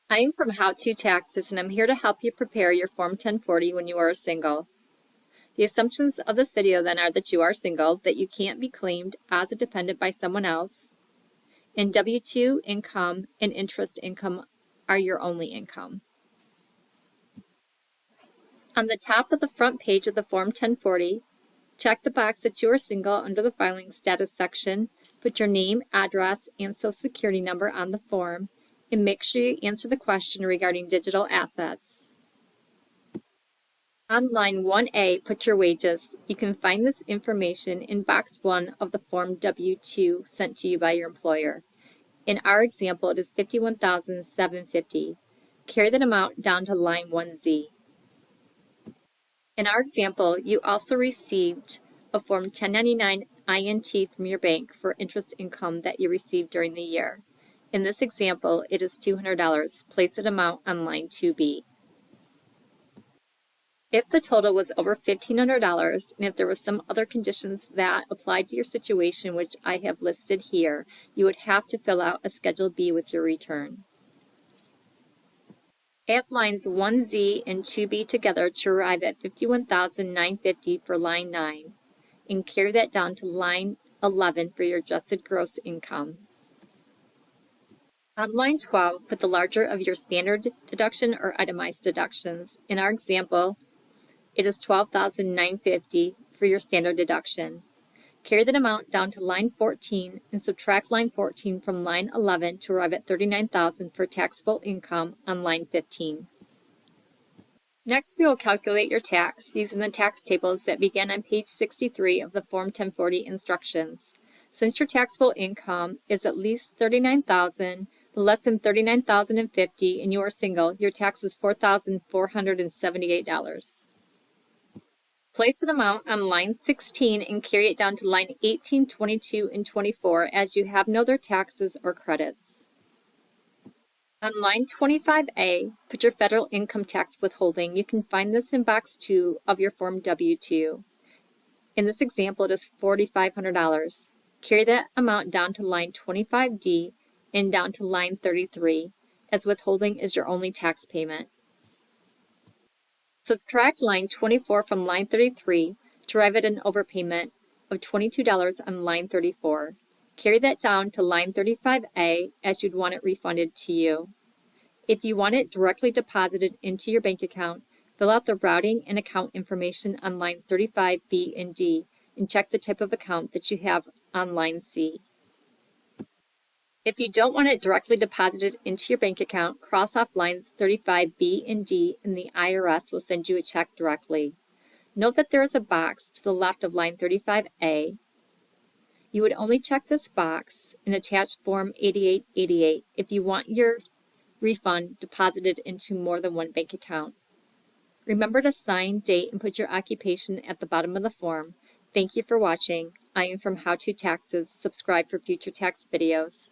I am from How To Taxes, and I'm here to help you prepare your Form 1040 when you are single. The assumptions of this video then are that you are single, that you can't be claimed as a dependent by someone else, and W-2 income and interest income are your only income. On the top of the front page of the Form 1040, check the box that you are single under the filing status section, put your name, address, and social security number on the form, and make sure you answer the question regarding digital assets. On line 1A, put your wages. You can find this information in box 1 of the Form W-2 sent to you by your employer. In our example, it is $51,750. Carry that amount down to line 1Z. In our example, you also received a Form 1099 INT from your bank for interest income that you received during the year. In this example, it is $200. Place that amount on line 2B. If the total was over $1,500 and if there was some other conditions that applied to your situation, which I have listed here, you would have to fill out a Schedule B with your return. Add lines 1Z and 2B together to arrive at $51,950 for line 9, and carry that down to line 11 for your adjusted gross income. On line 12, put the larger of your standard deduction or itemized deductions. In our example, it is $12,950 for your standard deduction. Carry that amount down to line 14 and subtract line 14 from line 11 to arrive at $39,000 for taxable income on line 15. Next, we will calculate your tax using the tax tables that begin on page 63 of the Form 1040 instructions. Since your taxable income is at least $39,000, but less than $39,050, and you are single, your tax is $4,478. Place an amount on line 16 and carry it down to line 18, 22, and 24 as you have no other taxes or credits. On line 25A, put your federal income tax withholding. You can find this in box 2 of your Form W-2. In this example, it is $4,500. Carry that amount down to line 25D and down to line 33, as withholding is your only tax payment. Subtract line 24 from line 33 to arrive at an overpayment of $22 on line 34. Carry that down to line 35A as you'd want it refunded to you. If you want it directly deposited into your bank account, fill out the routing and account information on lines 35B and D and check the type of account that you have on line C. If you don't want it directly deposited into your bank account, cross off lines 35B and D and the IRS will send you a check directly. Note that there is a box to the left of line 35A. You would only check this box and attach Form 8888 if you want your refund deposited into more than one bank account. Remember to sign, date, and put your occupation at the bottom of the form. Thank you for watching. I am from How To Taxes. Subscribe for future tax videos.